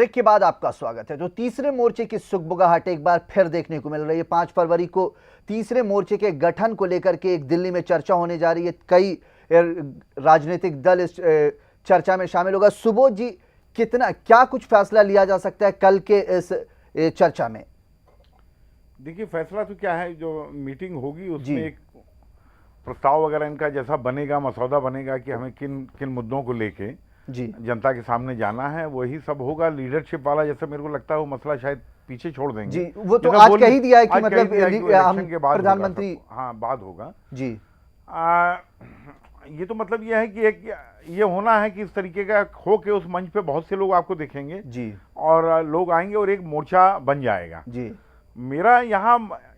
Break के बाद आपका स्वागत है। तो तीसरे मोर्चे की सुगबुगाहट एक बार फिर देखने को मिल रही है। 5 फरवरी को तीसरे मोर्चे के गठन को लेकर के एक दिल्ली में चर्चा होने जा रही है। कई राजनीतिक दल इस चर्चा में शामिल होगा। सुबोध जी, क्या कुछ फैसला लिया जा सकता है कल के इस चर्चा में? देखिए, फैसला तो क्या है, जो मीटिंग होगी उसमें एक प्रस्ताव वगैरह इनका जैसा बनेगा, मसौदा बनेगा कि हमें किन किन मुद्दों को लेके जनता के सामने जाना है, वही सब होगा। लीडरशिप वाला जैसे मेरे को लगता है वो मसला शायद पीछे छोड़ देंगे जी। वो तो आज कह ही दिया है कि मतलब इलेक्शन के बाद प्रधानमंत्री बाद होगा जी। ये तो मतलब ये है कि एक ये होना है कि इस तरीके का हो के उस मंच पे बहुत से लोग आपको देखेंगे जी, और लोग आएंगे और एक मोर्चा बन जाएगा जी। मेरा यहाँ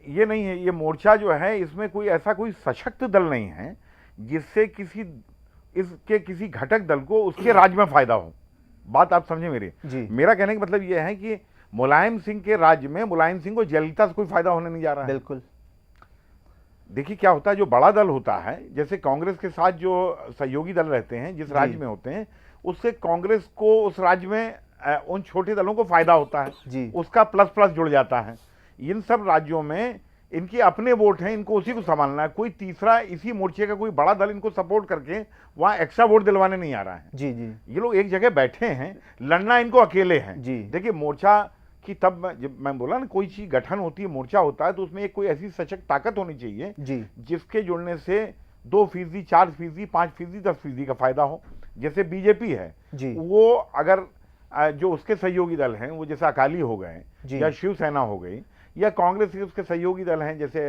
ये नहीं है, ये मोर्चा जो है इसमें कोई ऐसा कोई सशक्त दल नहीं है जिससे इसके किसी घटक दल को उसके राज्य में फायदा हो। बात आप समझे मेरी? मेरा कहने का मतलब ये है कि मुलायम सिंह के राज्य में मुलायम सिंह को जयललिता से कोई फायदा होने नहीं जा रहा है। बिल्कुल। देखिए क्या होता है, जो बड़ा दल होता है, जैसे कांग्रेस के साथ जो सहयोगी दल रहते हैं जिस राज्य में होते हैं, उससे कांग्रेस को उस राज्य में उन छोटे दलों को फायदा होता है, उसका प्लस प्लस जुड़ जाता है। इन सब राज्यों में इनके अपने वोट हैं, इनको उसी को संभालना है। कोई तीसरा इसी मोर्चे का कोई बड़ा दल इनको सपोर्ट करके वहां एक्स्ट्रा वोट दिलवाने नहीं आ रहा है। जी जी। ये लोग एक जगह बैठे हैं, लड़ना इनको अकेले है। देखिए मोर्चा की तब जब मैं बोला ना, कोई चीज गठन होती है, मोर्चा होता है, तो उसमें एक कोई ऐसी सशक्त ताकत होनी चाहिए जिसके जुड़ने से 2%, 4%, 5%, 10% का फायदा हो। जैसे बीजेपी है, वो अगर जो उसके सहयोगी दल हैं, वो जैसे अकाली हो गए या शिवसेना हो गई, या कांग्रेस के उसके सहयोगी दल हैं जैसे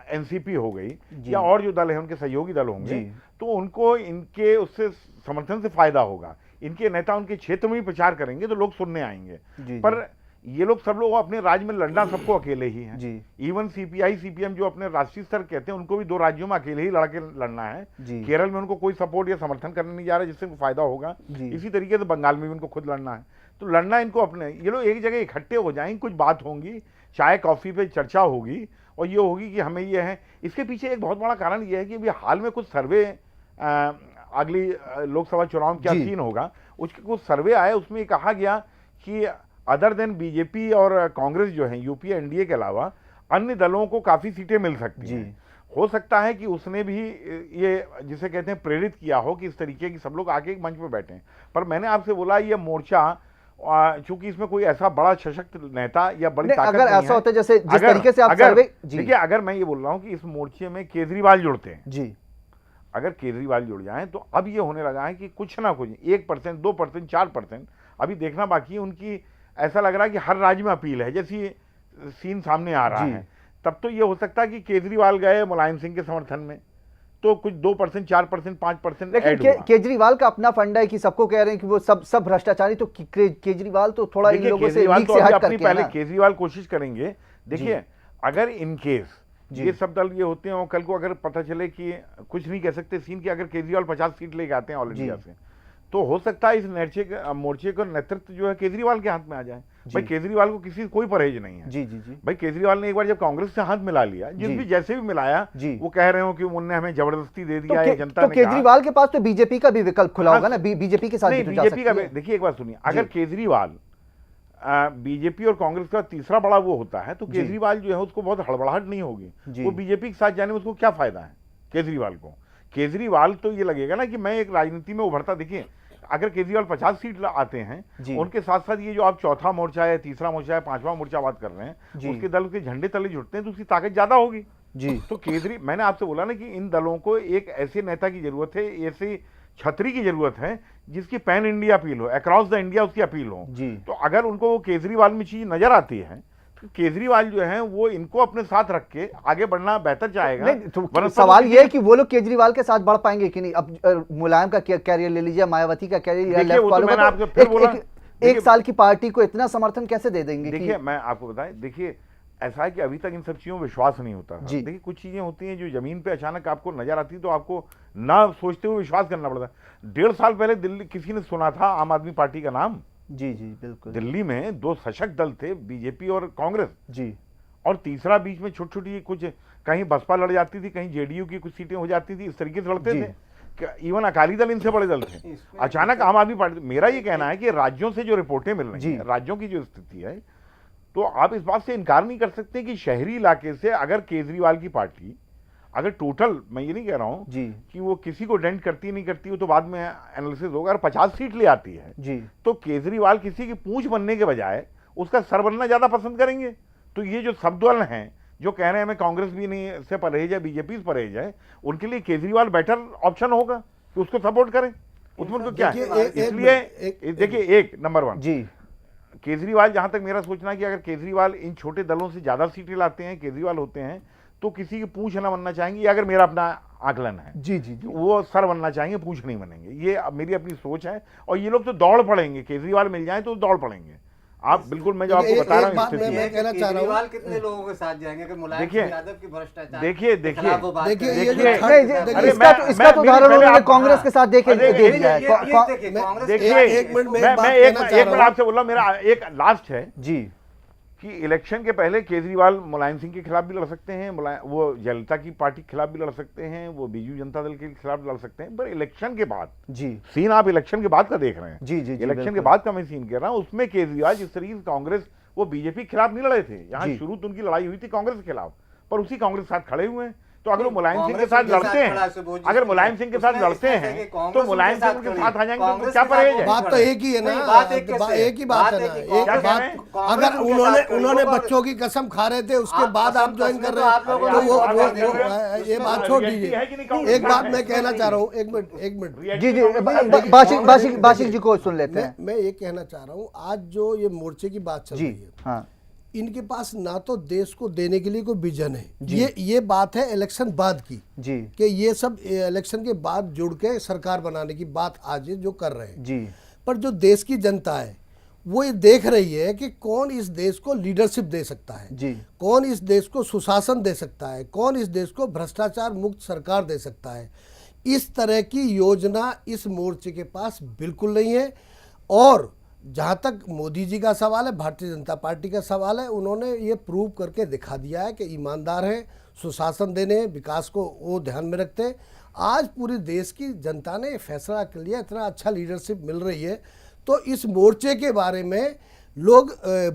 एनसीपी हो गई, या और जो दल हैं उनके सहयोगी दल होंगे, तो उनको इनके उससे समर्थन से फायदा होगा। इनके नेता उनके क्षेत्र में भी प्रचार करेंगे तो लोग सुनने आएंगे। पर ये लोग सब लोग अपने राज्य में लड़ना सबको अकेले ही है। इवन सीपीआई सीपीएम जो अपने राष्ट्रीय स्तर कहते हैं, उनको भी 2 राज्यों में अकेले ही लड़के लड़ना है। केरल में उनको कोई सपोर्ट या समर्थन करने नहीं जा रहा जिससे उनको फायदा होगा। इसी तरीके से बंगाल में भी उनको खुद लड़ना है। तो लड़ना इनको अपने, ये लोग एक जगह इकट्ठे हो जाएंगे, कुछ बात होंगी, चाय कॉफी पे चर्चा होगी और ये होगी कि हमें ये है। इसके पीछे एक बहुत बड़ा कारण ये है कि अभी हाल में कुछ सर्वे, अगली लोकसभा चुनाव में क्या सीन होगा, उसके कुछ सर्वे आए, उसमें कहा गया कि अदर देन बीजेपी और कांग्रेस जो है यूपीए एनडीए के अलावा अन्य दलों को काफी सीटें मिल सकती हैं। हो सकता है कि उसने भी ये जिसे कहते हैं प्रेरित किया हो कि इस तरीके की सब लोग आके एक मंच पर बैठे। पर मैंने आपसे बोला ये मोर्चा, चूंकि इसमें कोई ऐसा बड़ा सशक्त नेता या बड़ी ताकत अगर ऐसा होता है जैसे जिस तरीके से आप सर्वे, देखिए अगर मैं ये बोल रहा हूं कि इस मोर्चे में केजरीवाल जुड़ते हैं अगर केजरीवाल जुड़ जाएं तो अब ये होने लगा है कि कुछ ना कुछ 1%, 2%, 4%, अभी देखना बाकी है। उनकी ऐसा लग रहा है कि हर राज्य में अपील है, जैसी सीन सामने आ रहा है। तब तो ये हो सकता है कि केजरीवाल गए मुलायम सिंह के समर्थन में तो कुछ 2%, 4%, 5%। लेकिन केजरीवाल का अपना फंडा है कि सबको कह रहे हैं कि वो सब भ्रष्टाचारी, तो केजरीवाल तो थोड़ा इन लोगों से लीक से हट करके पहले केजरीवाल कोशिश करेंगे। देखिए अगर इन केस ये सब दल ये होते हैं और कल को अगर पता चले कि कुछ नहीं कह सकते सीन की, अगर केजरीवाल 50 सीट लेके आते हैं ऑल इंडिया से, तो हो सकता है इस मोर्चे का नेतृत्व जो है केजरीवाल के हाथ में आ जाए। भाई केजरीवाल को किसी कोई परहेज नहीं है। भाई केजरीवाल ने एक बार जब कांग्रेस से हाथ मिला लिया, जिस भी जैसे भी मिलाया, वो कह रहे हो कि उन्होंने हमें जबरदस्ती दे दिया है जनता ने। केजरीवाल के पास तो बीजेपी का भी विकल्प खुला होगा ना, बीजेपी के साथ बीजेपी का। देखिए एक बार सुनिए, अगर केजरीवाल बीजेपी और कांग्रेस का तीसरा बड़ा वो होता है तो केजरीवाल जो है उसको बहुत हड़बड़ाहट नहीं होगी। वो बीजेपी के साथ जाने में उसको क्या फायदा है केजरीवाल को? केजरीवाल तो ये लगेगा ना कि मैं एक राजनीति में उभरता। देखिए अगर केजरीवाल 50 सीट आते हैं, उनके साथ साथ ये जो आप चौथा मोर्चा है, तीसरा मोर्चा है, 5वां मोर्चा बात कर रहे हैं, उसके दल के झंडे तले जुटते हैं तो उसकी ताकत ज्यादा होगी। तो मैंने आपसे बोला ना कि इन दलों को एक ऐसे नेता की जरूरत है, ऐसी छतरी की जरूरत है जिसकी पैन इंडिया अपील हो, अक्रॉस द इंडिया उसकी अपील हो। तो अगर उनको वो केजरीवाल में चीज नजर आती है तो केजरीवाल जो है वो इनको अपने साथ रख के आगे बढ़ना बेहतर चाहेगा। तो सवाल ये है कि वो लोग केजरीवाल के साथ बढ़ पाएंगे कि नहीं? अब मुलायम का कैरियर ले लीजिए, मायावती का कैरियर, एक साल की पार्टी को इतना समर्थन कैसे दे देंगे? देखिए मैं आपको बताएं, देखिए ऐसा है कि अभी तक इन सब चीजों में विश्वास नहीं होता। देखिए कुछ चीजें होती हैं जो जमीन पे अचानक आपको नजर आती है तो आपको ना सोचते हुए विश्वास करना पड़ता है। 1.5 साल पहले दिल्ली किसी ने सुना था आम आदमी पार्टी का नाम? जी बिल्कुल। दिल्ली में 2 सशक्त दल थे, बीजेपी और कांग्रेस, और तीसरा बीच में छोटी छोटी कुछ, कहीं बसपा लड़ जाती थी, कहीं जेडीयू की कुछ सीटें हो जाती थी, इस तरीके से लड़ते थे। इवन अकाली दल इनसे बड़े दल थे। अचानक आम आदमी पार्टी, मेरा ये कहना है कि राज्यों से जो रिपोर्टें मिल रही हैं, राज्यों की जो स्थिति है, तो आप इस बात से इनकार नहीं कर सकते कि शहरी इलाके से अगर केजरीवाल की पार्टी अगर टोटल, मैं ये नहीं कह रहा हूं कि वो किसी को डेंट करती नहीं करती, वो तो बाद में एनालिसिस होगा, अगर 50 सीट ले आती है तो केजरीवाल किसी की पूंछ बनने के बजाय उसका सर बनना ज्यादा पसंद करेंगे। तो ये जो सब दल हैं जो कह रहे हैं हमें कांग्रेस भी नहीं से परहेज है, बीजेपी से परहेज है, उनके लिए केजरीवाल बेटर ऑप्शन होगा कि उसको सपोर्ट करें। उसमें उनको क्या है, इसलिए देखिए, एक नंबर 1 केजरीवाल, जहां तक मेरा सोचना है कि अगर केजरीवाल इन छोटे दलों से ज्यादा सीटें लाते हैं, केजरीवाल होते हैं, तो किसी की पूंछ ना बनना चाहेंगे, ये अगर मेरा अपना आकलन है। जी, वो सर बनना चाहेंगे, पूंछ नहीं बनेंगे, ये मेरी अपनी सोच है। और ये लोग तो दौड़ पड़ेंगे, केजरीवाल मिल जाए तो दौड़ पड़ेंगे। आप बिल्कुल, मैं जो आपको बता रहा हूँ, मैं कहना चाह रहा हूँ, कितने लोगों के साथ जाएंगे कि मुलायम सिंह यादव की भ्रष्टाचार, देखिए इसका तो उदाहरण उन्होंने कांग्रेस के साथ देख दिया है। देखिए, एक मिनट आपसे बोल रहा हूँ, मेरा एक लास्ट है जी कि इलेक्शन के पहले केजरीवाल मुलायम सिंह के खिलाफ भी लड़ सकते हैं, वो जयललिता की पार्टी के खिलाफ भी लड़ सकते हैं, वो बीजू जनता दल के खिलाफ लड़ सकते हैं, पर इलेक्शन के बाद सीन आप इलेक्शन के बाद का देख रहे हैं। इलेक्शन के बाद का मैं सीन कह रहा हूं, उसमें केजरीवाल जिस तरीके से कांग्रेस, वो बीजेपी के खिलाफ नहीं लड़े थे, यहाँ शुरू तो उनकी लड़ाई हुई थी कांग्रेस के खिलाफ, पर उसी कांग्रेस के साथ खड़े हुए हैं। तो अगर वो मुलायम सिंह के साथ लड़ते हैं, अगर मुलायम सिंह के साथ लड़ते हैं तो मुलायम सिंह के साथ आ जाएंगे, तो क्या परहेज है? बात तो एक ही है ना, एक ही बात है ना, एक बात। अगर उन्होंने बच्चों की कसम खा रहे थे, उसके बाद आप ज्वाइन कर रहे हैं, तो वो ये बात छोड़ दीजिए। एक बात मैं कहना चाह रहा हूँ, एक मिनट जी बाशिक जी को सुन लेते हैं। मैं ये कहना चाह रहा हूँ, आज जो ये मोर्चे की बात चल रही है, इनके पास ना तो देश को देने के लिए कोई विजन है। ये बात है इलेक्शन बाद की कि ये सब इलेक्शन के बाद जुड़ के सरकार बनाने की बात आज जो कर रहे हैं पर जो देश की जनता है वो ये देख रही है कि कौन इस देश को लीडरशिप दे सकता है, कौन इस देश को सुशासन दे सकता है, कौन इस देश को भ्रष्टाचार मुक्त सरकार दे सकता है। इस तरह की योजना इस मोर्चे के पास बिल्कुल नहीं है। और जहाँ तक मोदी जी का सवाल है, भारतीय जनता पार्टी का सवाल है, उन्होंने ये प्रूव करके दिखा दिया है कि ईमानदार हैं, सुशासन देने, विकास को वो ध्यान में रखते हैं। आज पूरे देश की जनता ने फैसला कर लिया, इतना अच्छा लीडरशिप मिल रही है, तो इस मोर्चे के बारे में लोग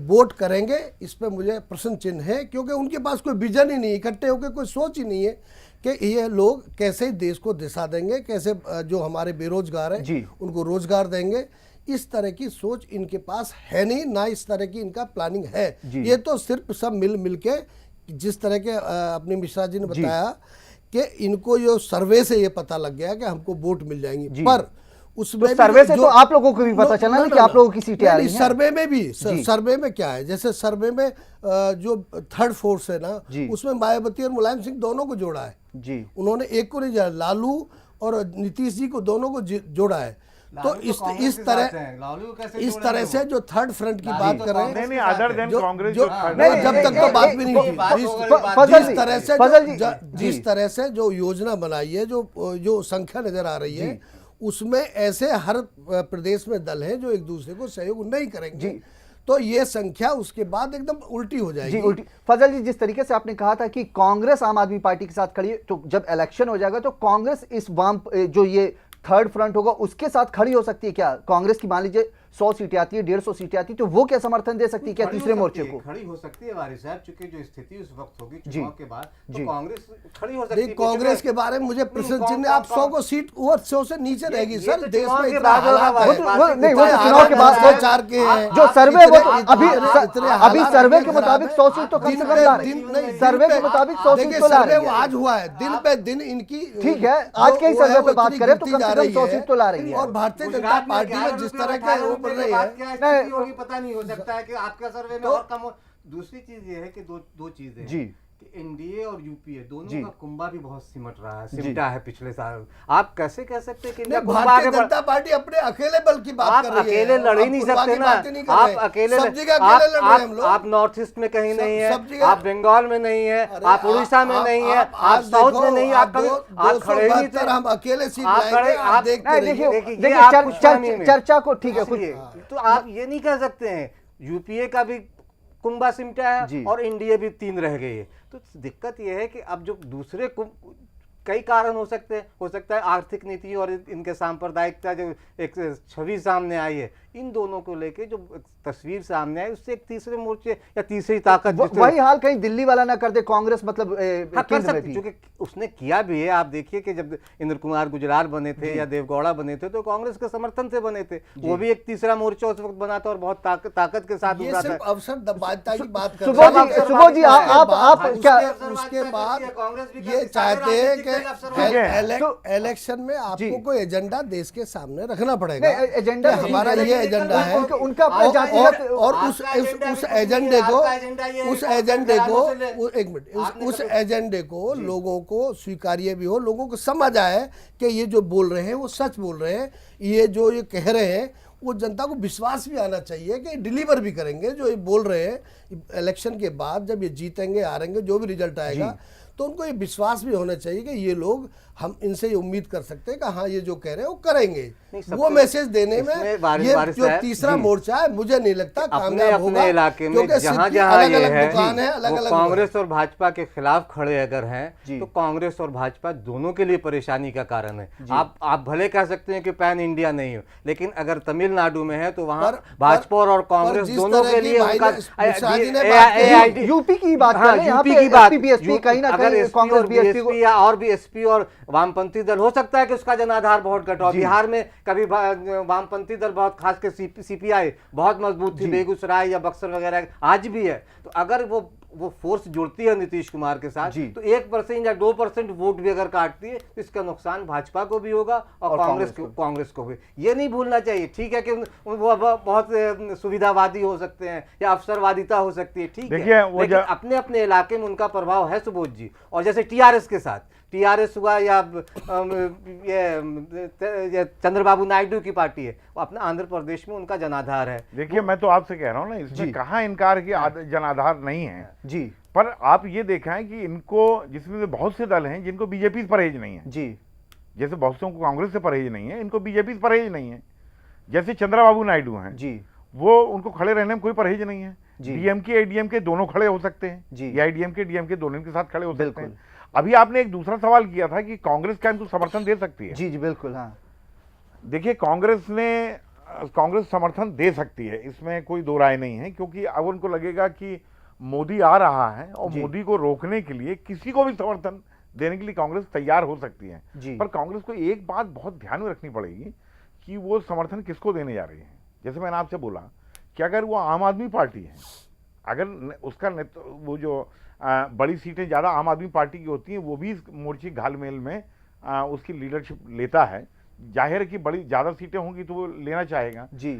वोट करेंगे, इस पर मुझे प्रश्न चिन्ह है, क्योंकि उनके पास कोई विजन ही नहीं, इकट्ठे होकर कोई सोच ही नहीं है कि ये लोग कैसे देश को दिशा देंगे, कैसे जो हमारे बेरोजगार हैं उनको रोजगार देंगे। इस तरह की सोच इनके पास है नहीं, ना इस तरह की इनका प्लानिंग है। ये तो सिर्फ सब मिल के, जिस तरह के अपने मिश्रा जी ने बताया कि इनको जो सर्वे से ये पता लग गया कि हमको वोट मिल जाएंगी, पर उसमें तो सर्वे से तो आप लोगों को भी पता चला ना कि आप लोगों की सीटें आ रही हैं। सर्वे में भी, सर्वे में क्या है, जैसे सर्वे में जो थर्ड फोर्स है ना, उसमें मायावती और मुलायम सिंह दोनों को जोड़ा है उन्होंने, एक को नहीं जोड़ा, लालू और नीतीश जी को दोनों को जोड़ा है। तो इस तरह से जो थर्ड फ्रंट की बात कर रहे हैं, जब तक तो बात भी नहीं थी, जिस तरह से जो योजना बनाई है, जो संख्या नजर आ रही है, उसमें ऐसे हर प्रदेश में दल हैं जो एक दूसरे को सहयोग नहीं करेंगे, तो ये संख्या उसके बाद एकदम उल्टी हो जाएगी। उल्टी। फजल जी, जिस तरीके से आपने कहा था कि कांग्रेस आम आदमी पार्टी के साथ खड़ी है, तो जब इलेक्शन हो जाएगा तो कांग्रेस इस वाम जो ये थर्ड फ्रंट होगा उसके साथ खड़ी हो सकती है क्या? कांग्रेस की मान लीजिए 100 सीटें आती है, 150 सीटें आती है, तो वो क्या समर्थन दे सकती है क्या तीसरे मोर्चे को? खड़ी हो सकती है वारिस साहब, चूंकि जो स्थिति उस वक्त होगी चुनाव के बाद, तो कांग्रेस खड़ी हो सकती है। कांग्रेस के बारे में मुझे प्रश्न चिन्ह, आप 100 को सीट और 100 से नीचे रहेगी सर, देश में इतना हालात है, नहीं वो चुनाव के बाद चार के हैं जो सर्वे, अभी सर्वे के मुताबिक 100 सीट तो कम से कम ला रहे हैं, सर्वे के मुताबिक 100 सीट तो ला रहे हैं। आज हुआ है, दिन पे दिन इनकी, ठीक है, आज के ही सर्वे पे बात करें तो कम से कम 100 सीट तो ला रही है। और भारतीय जनता पार्टी में जिस तरह के वो बढ़ रही है, होगी पता नहीं, हो सकता है कि आपका सर्वे में और कम हो। दूसरी चीज ये है कि दो चीजें कि एनडीए और यूपीए दोनों का कुंभा भी बहुत सिमटा है पिछले साल। आप कैसे कह सकते हैं कि भारतीय जनता पार्टी अपने अकेले बल की बात कर रही है? अकेले लड़ ही नहीं सकते ना, आप अकेले, आप नॉर्थ ईस्ट में कहीं नहीं है, आप बंगाल में नहीं है, आप उड़ीसा में नहीं है, आप साउथ में नहीं है, आप खड़े ही नहीं थे, हम अकेले सीट देखिए चर्चा को, ठीक है कुछ, तो आप ये नहीं कह सकते हैं। यूपीए का भी कुंभा सिमटा है और एनडीए भी 3 रह गई है। तो दिक्कत यह है कि अब जो दूसरे कई कारण हो सकते हैं, हो सकता है आर्थिक नीति और इनके सांप्रदायिकता जो एक छवि सामने आई है, इन दोनों को लेके जो तस्वीर सामने आई उससे एक तीसरे मोर्चे या तीसरी ताकत वही हाल कहीं दिल्ली वाला ना कर दे कांग्रेस, मतलब कर सकती, क्योंकि उसने किया भी है। आप देखिए कि जब इंद्र कुमार गुजराल बने थे या देवगौड़ा बने थे तो कांग्रेस के समर्थन से बने थे, वो भी एक तीसरा मोर्चा उस वक्त बना था और बहुत ताकत के साथ ये सिर्फ अवसर दबाता की बात कर सुबोध जी आप क्या उसके बाद ये चाहते हैं कि इलेक्शन में आपको कोई एजेंडा देश के सामने रखना पड़ेगा। एजेंडा हमारा ये एजेंडा है उनका और उस एजेंडे को लोगों को स्वीकार्य भी हो, लोगों को समझ आए कि ये जो बोल रहे हैं वो सच बोल रहे हैं, ये जो ये कह रहे हैं वो जनता को विश्वास भी आना चाहिए कि डिलीवर भी करेंगे। जो ये बोल रहे हैं इलेक्शन के बाद जब ये जीतेंगे हारेंगे जो भी रिजल्ट आएगा तो उनको ये विश्वास भी होना चाहिए कि ये लोग हम इनसे ये उम्मीद कर सकते हैं कि हाँ ये जो कह रहे हैं वो करेंगे। वो मैसेज देने में ये जो तीसरा मोर्चा है मुझे नहीं लगता कामयाब होगा। अपने इलाके में जहां ये है वो कांग्रेस और भाजपा के खिलाफ खड़े अगर हैं तो कांग्रेस और भाजपा दोनों के लिए परेशानी का कारण है। आप भले कह सकते हैं कि पैन इंडिया नहीं हो, लेकिन अगर तमिलनाडु में है तो वहां भाजपा और कांग्रेस दोनों के लिए यूपी की बात कहीं ना कहीं कांग्रेस बीएसपी या और भी एसपी और वामपंथी दल हो सकता है कि उसका जनाधार बहुत घटा हो। बिहार में कभी वामपंथी दल बहुत, खास कर सीपीआई बहुत मजबूत थी, बेगूसराय या बक्सर वगैरह आज भी है। तो अगर वो फोर्स जुड़ती है नीतीश कुमार के साथ तो 1% या 2% वोट भी अगर काटती है तो इसका नुकसान भाजपा को भी होगा और कांग्रेस को भी। ये नहीं भूलना चाहिए। ठीक है कि वो बहुत सुविधावादी हो सकते हैं या अवसरवादिता हो सकती है, ठीक है, लेकिन अपने अपने इलाके में उनका प्रभाव है सुबोध जी। और जैसे टीआरएस के साथ, टीआरएस हुआ या ये चंद्रबाबू नायडू की पार्टी है, वो अपना आंध्र प्रदेश में उनका जनाधार है। देखिए मैं तो आपसे कह रहा हूँ ना, इसमें कहाँ इनकार की जनाधार नहीं है जी, पर आप ये देखा है कि इनको, जिसमें बहुत से दल हैं जिनको बीजेपी से परहेज नहीं है जी, जैसे बहुत से को कांग्रेस से परहेज नहीं है, इनको बीजेपी से परहेज नहीं है। जैसे चंद्रबाबू नायडू हैं जी, वो उनको खड़े रहने में कोई परहेज नहीं है। डीएमके एडीएमके दोनों खड़े हो सकते हैं जी, या एडीएमके डीएमके दोनों के साथ खड़े हो सकते हैं। अभी आपने एक दूसरा सवाल किया था कि कांग्रेस क्या इनको समर्थन दे सकती है। जी बिल्कुल, हाँ। देखिए कांग्रेस समर्थन दे सकती है, इसमें कोई दो राय नहीं है, क्योंकि अब उनको लगेगा कि मोदी आ रहा है और मोदी को रोकने के लिए किसी को भी समर्थन देने के लिए कांग्रेस तैयार हो सकती है। पर कांग्रेस को एक बात बहुत ध्यान में रखनी पड़ेगी कि वो समर्थन किसको देने जा रही है। जैसे मैंने आपसे बोला कि अगर वो आम आदमी पार्टी है, अगर उसका वो जो बड़ी सीटें ज़्यादा आम आदमी पार्टी की होती हैं, वो भी इस मोर्चे घालमेल में उसकी लीडरशिप लेता है, जाहिर है कि बड़ी ज़्यादा सीटें होंगी तो वो लेना चाहेगा जी।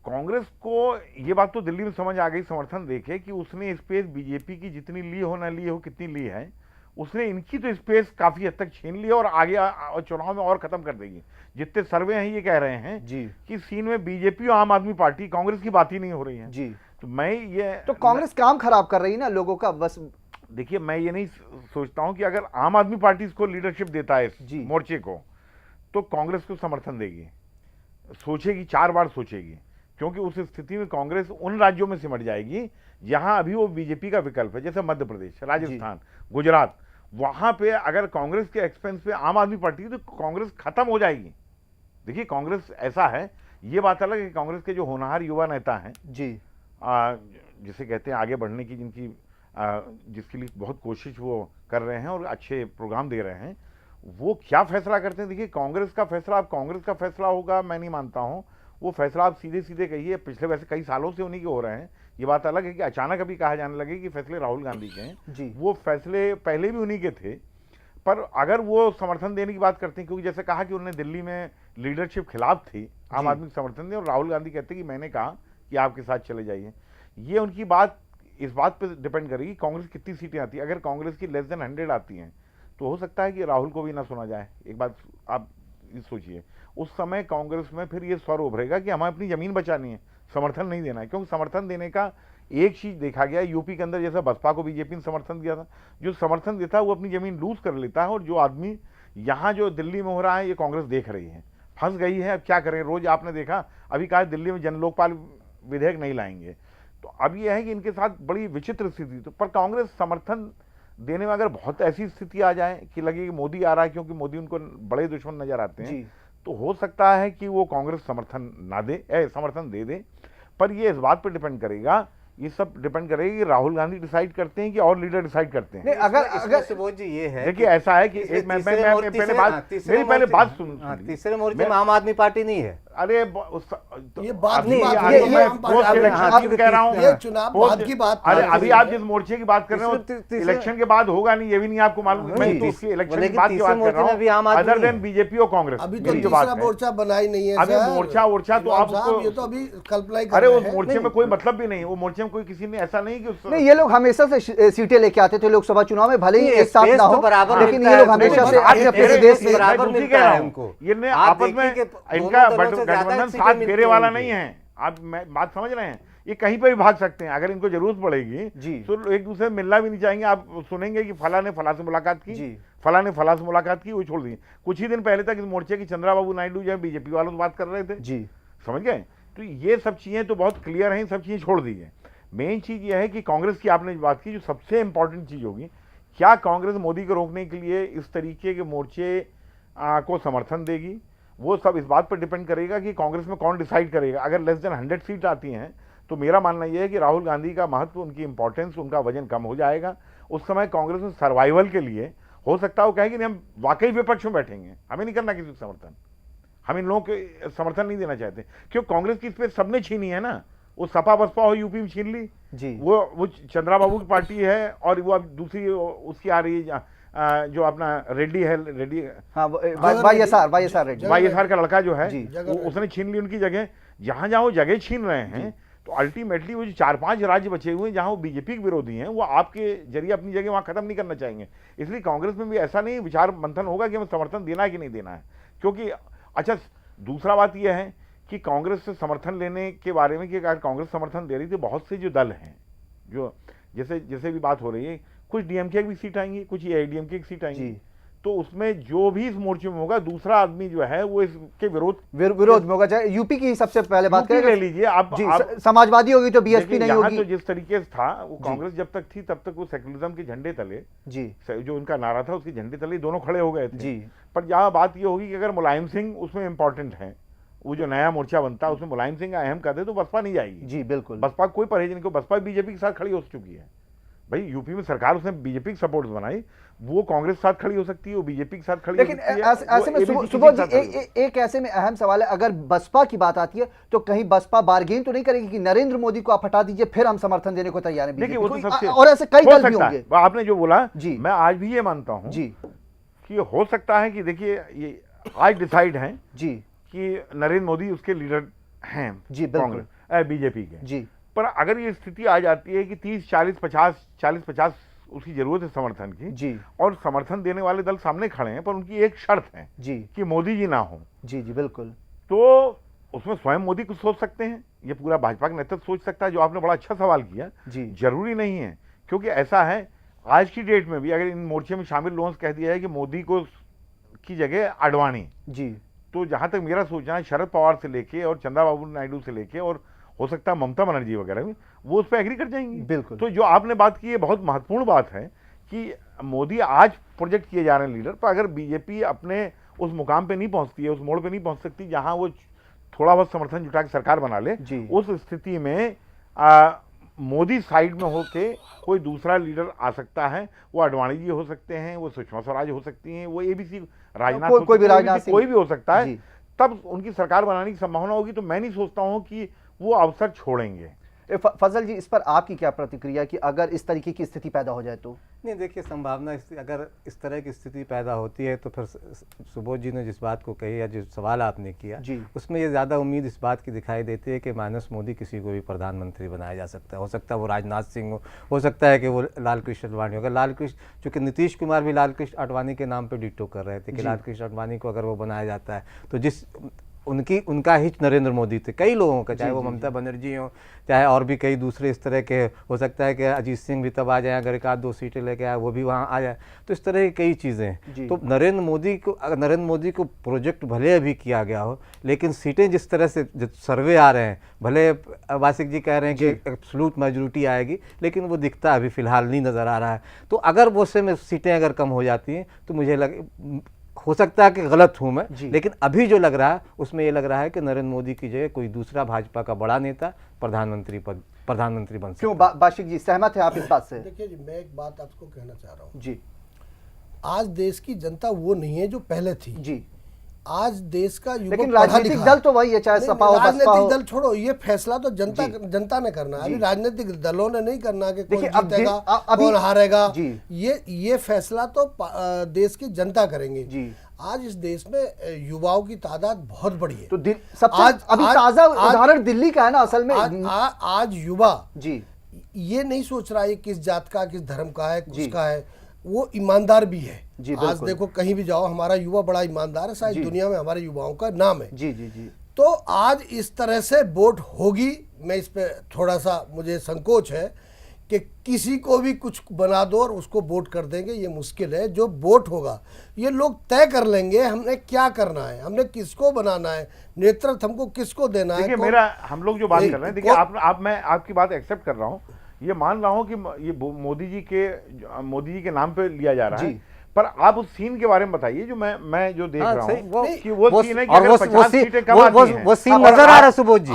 कांग्रेस को ये बात तो दिल्ली में समझ आ गई समर्थन देखे कि उसने स्पेस बीजेपी की जितनी ली हो ना ली हो, कितनी ली है, उसने इनकी तो स्पेस काफ़ी हद तक छीन ली और आगे चुनाव में और ख़त्म कर देगी। जितने सर्वे हैं ये कह रहे हैं जी कि सीन में बीजेपी और आम आदमी पार्टी, कांग्रेस की बात ही नहीं हो रही है जी। तो मैं ये तो कांग्रेस काम खराब कर रही है ना लोगों का। बस देखिए मैं ये नहीं सोचता हूं कि अगर आम आदमी पार्टी इसको लीडरशिप देता है इस मोर्चे को तो कांग्रेस को समर्थन देगी, सोचेगी, 4 बार सोचेगी, क्योंकि उस स्थिति में कांग्रेस उन राज्यों में सिमट जाएगी जहां अभी वो बीजेपी का विकल्प है, जैसे मध्य प्रदेश, राजस्थान, गुजरात। वहां पे अगर कांग्रेस के एक्सपेंस पे आम आदमी पार्टी तो कांग्रेस खत्म हो जाएगी। देखिए कांग्रेस ऐसा है, ये बात अलग है कि कांग्रेस के जो होनहार युवा नेता हैं जी, जिसे कहते हैं आगे बढ़ने की, जिसके लिए बहुत कोशिश वो कर रहे हैं और अच्छे प्रोग्राम दे रहे हैं, वो क्या फैसला करते हैं। देखिए कांग्रेस का फैसला अब कांग्रेस का फैसला होगा मैं नहीं मानता हूं। वो फैसला आप सीधे सीधे कहिए, पिछले वैसे कई सालों से उन्हीं के हो रहे हैं। ये बात अलग है कि अचानक अभी कहा जाने लगे कि फैसले राहुल गांधी के हैं जी, वो फैसले पहले भी उन्हीं के थे। पर अगर वो समर्थन देने की बात करते हैं, क्योंकि जैसे कहा कि उन्होंने दिल्ली में लीडरशिप खिलाफ थी, आम आदमी को समर्थन दे, और राहुल गांधी कहते कि मैंने कहा कि आपके साथ चले जाइए। ये उनकी बात इस बात पे डिपेंड करेगी कांग्रेस कितनी सीटें आती है। अगर कांग्रेस की लेस देन 100 आती हैं तो हो सकता है कि राहुल को भी ना सुना जाए। एक बात आप सोचिए, उस समय कांग्रेस में फिर ये स्वर उभरेगा कि हमें अपनी जमीन बचानी है, समर्थन नहीं देना है। क्योंकि समर्थन देने का एक चीज देखा गया यूपी के अंदर, जैसे बसपा को बीजेपी ने समर्थन दिया था, जो समर्थन देता है वो अपनी जमीन लूज कर लेता है। और जो आदमी यहाँ जो दिल्ली में हो रहा है ये कांग्रेस देख रही है, फंस गई है। अब क्या करें, रोज आपने देखा अभी कहा दिल्ली में जन लोकपाल विधेयक नहीं लाएंगे। तो अब यह है कि इनके साथ बड़ी विचित्र स्थिति। तो पर कांग्रेस समर्थन देने में अगर बहुत ऐसी स्थिति आ जाए कि लगे कि मोदी आ रहा है, क्योंकि मोदी उनको बड़े दुश्मन नजर आते हैं, तो हो सकता है कि वो कांग्रेस समर्थन ना दे, समर्थन दे दे। पर ये इस बात पर डिपेंड करेगा, ये सब डिपेंड करेगा कि राहुल गांधी डिसाइड करते हैं कि और लीडर डिसाइड करते हैं। अगर सुबोध जी ये है, देखिए ऐसा है कि एक मैं पहले बात सुन, तीसरे मोर्चे में आम आदमी पार्टी नहीं है। अरे ये बात नहीं, मैं कह रहा हूँ, ये चुनाव बाद की बात। अरे अभी आप जिस मोर्चे की बात कर रहे हो इलेक्शन के बाद होगा नहीं, ये भी नहीं आपको मालूम। मैं तो उसकी इलेक्शन के बाद की बात कर रहा हूँ, अदर देन बीजेपी और कांग्रेस। अभी तो तीसरा मोर्चा बना ही नहीं है। अभी मोर्चा तो आप उसको, ये तो अभी कल्पना। अरे उस मोर्चे में कोई मतलब भी नहीं, वो मोर्चे में कोई किसी ने ऐसा नहीं कि ये लोग हमेशा से सीटें लेके आते थे लोकसभा चुनाव में, भले ही एक साथ ना हो, लेकिन ये लोग हमेशा से अपने देश में बराबर मिलता है उनको। ये आपस में इनका गठबंधन साथ फेरे वाला नहीं है। आप बात समझ रहे हैं, ये कहीं पे भी भाग सकते हैं अगर इनको जरूरत पड़ेगी तो एक दूसरे से मिलना भी नहीं चाहेंगे। आप सुनेंगे कि फला ने फला से मुलाकात की, फला ने फला से मुलाकात की, वो छोड़ दी। कुछ ही दिन पहले तक इस मोर्चे की चंद्राबाबू नायडू जो है बीजेपी वालों से बात कर रहे थे जी, समझ गए। तो ये सब चीजें तो बहुत क्लियर हैं, सब चीजें छोड़ दी है। मेन चीज ये है कि कांग्रेस की आपने बात की, जो सबसे इंपॉर्टेंट चीज होगी, क्या कांग्रेस मोदी को रोकने के लिए इस तरीके के मोर्चे को समर्थन देगी, वो सब इस बात पर डिपेंड करेगा कि कांग्रेस में कौन डिसाइड करेगा। अगर लेस देन 100 सीट आती हैं तो मेरा मानना यह है कि राहुल गांधी का महत्व, उनकी इंपॉर्टेंस, उनका वजन कम हो जाएगा। उस समय कांग्रेस में सर्वाइवल के लिए हो सकता है वो कहे कि नहीं, हम वाकई विपक्ष में बैठेंगे, हमें नहीं करना किसी समर्थन, हम इन लोगों के समर्थन नहीं देना चाहते। क्यों? कांग्रेस की स्पेस सबने छीनी है ना, वो सपा बसपा हो यूपी में छीन ली जी, वो चंद्राबाबू की पार्टी है, और वो अब दूसरी उसकी आ रही है जो अपना रेड्डी है, रेड्डी वाईएसआर का लड़का जो है, उसने छीन ली उनकी जगह। जहां जहां वो जगह छीन रहे हैं, तो अल्टीमेटली वो जो 4-5 राज्य बचे हुए हैं जहां वो बीजेपी के विरोधी हैं, वो आपके जरिए अपनी जगह वहां खत्म नहीं करना चाहेंगे। इसलिए कांग्रेस में भी ऐसा नहीं विचार मंथन होगा कि हमें समर्थन देना है कि नहीं देना है। क्योंकि अच्छा, दूसरा बात यह है कि कांग्रेस से समर्थन लेने के बारे में, कि अगर कांग्रेस समर्थन दे रही थी, बहुत से जो दल हैं, जो जैसे भी बात हो रही है, कुछ डीएमके की सीट आएंगी, कुछ एआईडीएमके की सीट आएंगी, तो उसमें जो भी इस मोर्चे में होगा, दूसरा आदमी जो है वो इसके विरोध में होगा। चाहे यूपी की सबसे पहले बात करें, ले लीजिए आप समाजवादी होगी तो बीएसपी नहीं होगी। तो जिस तरीके से था वो कांग्रेस जब तक थी तब तक वो सेकुलरिज्म के झंडे तले जी, जो उनका नारा था उसके झंडे तले दोनों खड़े हो गए थे जी। पर यहाँ बात ये होगी कि अगर मुलायम सिंह उसमें इंपॉर्टेंट है, वो जो नया मोर्चा बनता है उसमें मुलायम सिंह अहम कर दे, तो बसपा नहीं जाएगी जी। बिल्कुल, बसपा कोई परहेज नहीं, बसपा बीजेपी के साथ खड़ी हो चुकी है भाई। यूपी में सरकार उसने बीजेपी की सपोर्ट बनाई, वो कांग्रेस के साथ खड़ी हो सकती है, वो बीजेपी के साथ खड़ी हो सकती है। लेकिन ऐसे में सुबोध जी, एक ऐसे में अहम सवाल है, अगर बसपा की बात आती है तो कहीं बसपा बार्गेन तो नहीं करेगी कि नरेंद्र मोदी को आप हटा दीजिए, फिर हम समर्थन देने को तैयार हैं? देखिए वो तो सबसे, और ऐसे कई दल भी होंगे। आपने जो बोला जी, मैं आज भी ये मानता हूं जी कि हो सकता है कि देखिए ये आज डिसाइड है जी कि नरेंद्र मोदी उसके लीडर हैं जी, कांग्रेस बीजेपी के जी। पर अगर ये स्थिति आ जाती है कि 40-50 उसकी जरूरत है समर्थन की जी, और समर्थन देने वाले दल सामने खड़े हैं, पर उनकी एक शर्त है जी कि मोदी जी ना हो जी जी। बिल्कुल, तो उसमें स्वयं मोदी कुछ सोच सकते हैं, ये पूरा भाजपा का नेतृत्व सोच सकता है। जो आपने बड़ा अच्छा सवाल किया जी, जरूरी नहीं है, क्योंकि ऐसा है आज की डेट में भी अगर इन मोर्चे में शामिल लोगों से कह दिया है कि मोदी को की जगह आडवाणी जी, तो जहां तक मेरा सोचना है शरद पवार से लेके और चंद्रबाबू नायडू से लेके और हो सकता है ममता बनर्जी वगैरह भी, वो उस पर एग्री कर जाएंगी। बिल्कुल, तो जो आपने बात की है बहुत महत्वपूर्ण बात है कि मोदी आज प्रोजेक्ट किए जा रहे हैं लीडर, पर अगर बीजेपी अपने उस मुकाम पे नहीं पहुंचती है, उस मोड़ पे नहीं पहुंच सकती जहां वो थोड़ा बहुत समर्थन जुटा के सरकार बना ले, उस स्थिति में मोदी साइड में होके कोई दूसरा लीडर आ सकता है। वो अडवाणी जी हो सकते हैं, वो सुषमा स्वराज हो सकती हैं, वो एबीसी राजनाथ कोई भी हो सकता है, तब उनकी सरकार बनाने की संभावना होगी। तो मैं नहीं सोचता हूं कि वो अवसर छोड़ेंगे। फजल जी, इस पर आपकी क्या प्रतिक्रिया कि अगर इस तरीके की स्थिति पैदा हो जाए तो? नहीं, देखिए संभावना अगर इस तरह की स्थिति पैदा होती है तो फिर सुबोध जी ने जिस बात को कही या जो सवाल आपने किया उसमें ये ज़्यादा उम्मीद इस बात की दिखाई देती है कि माइनस मोदी किसी को भी प्रधानमंत्री बनाया जा सकता है। हो सकता है वो राजनाथ सिंह हो सकता है कि वो लाल कृष्ण आडवाणी हो। अगर लाल कृष्ण, चूँकि नीतीश कुमार भी लाल कृष्ण आडवाणी के नाम पर डिटो कर रहे थे कि लाल कृष्ण आडवाणी को अगर वो बनाया जाता है तो जिस उनका हित नरेंद्र मोदी थे, कई लोगों का, चाहे वो ममता बनर्जी हो, चाहे और भी कई दूसरे इस तरह के, हो सकता है कि अजीत सिंह भी तब आ जाए, अगर एक आध दो सीटें लेके आए वो भी वहाँ आ जाए, तो इस तरह की कई चीज़ें हैं। तो नरेंद्र मोदी को प्रोजेक्ट भले अभी किया गया हो, लेकिन सीटें जिस तरह से सर्वे आ रहे हैं, भले वासिक जी कह रहे हैं कि एब्सोल्यूट मेजॉरिटी आएगी, लेकिन वो दिखता अभी फिलहाल नहीं नज़र आ रहा है। तो अगर वो से सीटें अगर कम हो जाती हैं तो मुझे हो सकता है कि गलत हूं मैं, लेकिन अभी जो लग रहा है उसमें ये लग रहा है कि नरेंद्र मोदी की जगह कोई दूसरा भाजपा का बड़ा नेता प्रधानमंत्री बन सकता। क्यों बाशिक जी सहमत है आप इस बात से? देखिए जी, मैं एक बात आपको कहना चाह रहा हूँ जी। आज देश की जनता वो नहीं है जो पहले थी जी। आज देश का युवा, लेकिन राजनीतिक दल तो वही है, चाहे सपा हो, राजनीतिक दल छोड़ो, ये फैसला तो जनता ने करना है। अभी राजनीतिक दलों ने नहीं करना कि कौन जीतेगा कौन हारेगा, ये फैसला तो देश की जनता करेंगे जी। आज इस देश में युवाओं की तादाद बहुत बड़ी है। तो सबसे अभी ताजा उदाहरण दिल्ली का है ना असल में। आज युवा जी ये नहीं सोच रहा है किस जात का, किस धर्म का है, किसका है, वो ईमानदार भी है। आज देखो कहीं भी जाओ, हमारा युवा बड़ा ईमानदार है, शायद दुनिया में हमारे युवाओं का नाम है जी जी जी। तो आज इस तरह से वोट होगी, मैं इस पे थोड़ा सा मुझे संकोच है कि किसी को भी कुछ बना दो और उसको वोट कर देंगे, ये मुश्किल है। जो वोट होगा ये लोग तय कर लेंगे, हमने क्या करना है, हमने किसको बनाना है, नेतृत्व हमको किसको देना है। देखिए हम लोग जो बात कर रहे हैं, देखिए मैं आपकी बात एक्सेप्ट कर रहा हूँ, ये मान रहा हूं कि ये मोदी जी के नाम पे लिया जा रहा है, पर आप उस सीन के बारे में बताइए जो मैं जो देख रहा हूं कि वो सीन है कि अगर 50 सीटें कम आती हैं, वो सीन नजर आ रहा है सुबोध जी,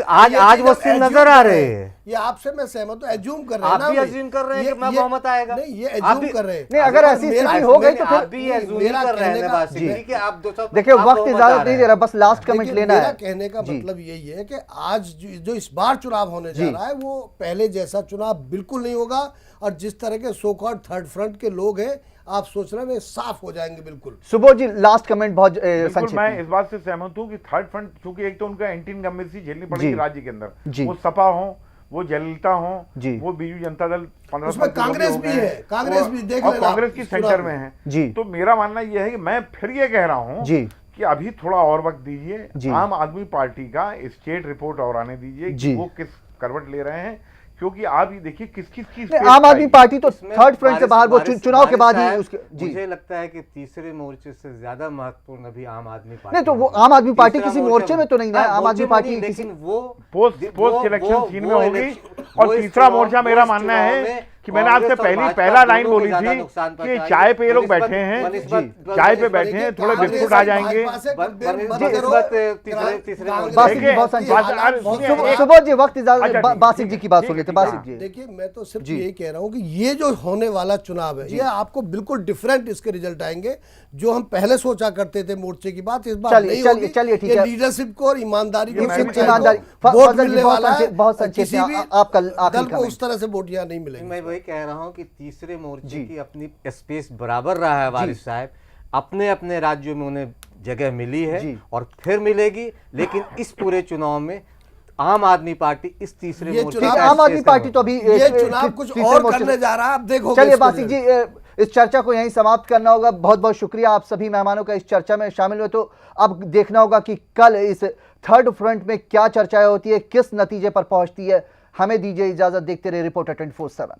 आज वो सीन नजर आ रहे हैं। ये आपसे मैं सहमत हूं, एज्यूम कर रहे हैं ना, आप भी एज्यूम कर रहे हैं कि मैं बहुमत आएगा। नहीं, ये एज्यूम कर रहे हैं। नहीं, अगर ऐसी स्थिति हो गई तो आप भी एज्यूम कर रहे हैं कि आप देखिए वक्त इजाजत नहीं दे रहा, बस लास्ट कमेंट लेना है। कहने का मतलब यही है कि आज जो इस बार चुनाव होने जा रहा है वो पहले जैसा चुनाव बिल्कुल नहीं होगा, और जिस तरह के सो कॉल्ड थर्ड फ्रंट के लोग हैं आप सोच रहे हैं साफ हो जाएंगे बिल्कुल। सुबोध जी लास्ट कमेंट बहुत संक्षिप्त। मैं इस बात से सहमत हूं कि थर्ड फ्रंट, चूंकि एक तो उनका एंटी इनकम्बेंसी झेलनी पड़ेगी राज्य के अंदर, वो सपा हो, वो जयललिता हो, वो बीजू जनता दल 15 साल कांग्रेस भी है, कांग्रेस भी देख लेना, कांग्रेस की सेंटर में है। तो मेरा मानना यह है कि मैं फिर ये कह रहा हूं कि अभी थोड़ा और वक्त दीजिए, आम आदमी पार्टी का स्टेट रिपोर्ट और आने दीजिए कि वो किस करवट ले रहे हैं, क्योंकि आप ये देखिए किस आम आदमी पार्टी तो थर्ड फ्रंट से बाहर, वो चुनाव के बाद ही उसके मुझे लगता है कि तीसरे मोर्चे से ज्यादा महत्वपूर्ण अभी आम आदमी पार्टी नहीं, तो वो आम आदमी पार्टी किसी मोर्चे में तो नहीं है, आम आदमी पार्टी लेकिन वो पोस्ट इलेक्शन सीन में होगी। और तीसरा मोर्चा मेरा मानना है कि मैंने आपसे पहला लाइन बोली थी कि चाय पे ये लोग बैठे हैं, चाय पे बैठे हैं, थोड़े बिस्कुट आ जाएंगे। सुबोध जी वक्त बासिक जी की बात सुन लेते। बासिक जी देखिए, मैं तो सिर्फ यही कह रहा हूँ कि ये जो होने वाला चुनाव है ये आपको बिल्कुल डिफरेंट इसके रिजल्ट आएंगे। जो हम पहले सोचा करते थे मोर्चे की बात, इस बार नहीं होगी। चलिए ठीक है, लीडरशिप को और ईमानदारी को वोट मिलने वाला है, बहुत किसी भी दल को उस तरह से वोट यहाँ नहीं मिलेंगे। मैं वही कह रहा हूं कि तीसरे मोर्चे की अपनी स्पेस बराबर रहा है वारिस साहब, अपने अपने राज्यों में उन्हें जगह मिली है और फिर मिलेगी, लेकिन इस पूरे चुनाव में आम आदमी पार्टी इस तीसरे मोर्चे आम आदमी पार्टी तो अभी ये चुनाव कुछ और करने जा रहा है, आप देखो। चलिए बासिक जी इस चर्चा को यहीं समाप्त करना होगा। बहुत बहुत शुक्रिया आप सभी मेहमानों का इस चर्चा में शामिल हुए। तो अब देखना होगा कि कल इस थर्ड फ्रंट में क्या चर्चाएं होती है, किस नतीजे पर पहुंचती है। हमें दीजिए इजाजत, देखते रहे रिपोर्टर 24/7।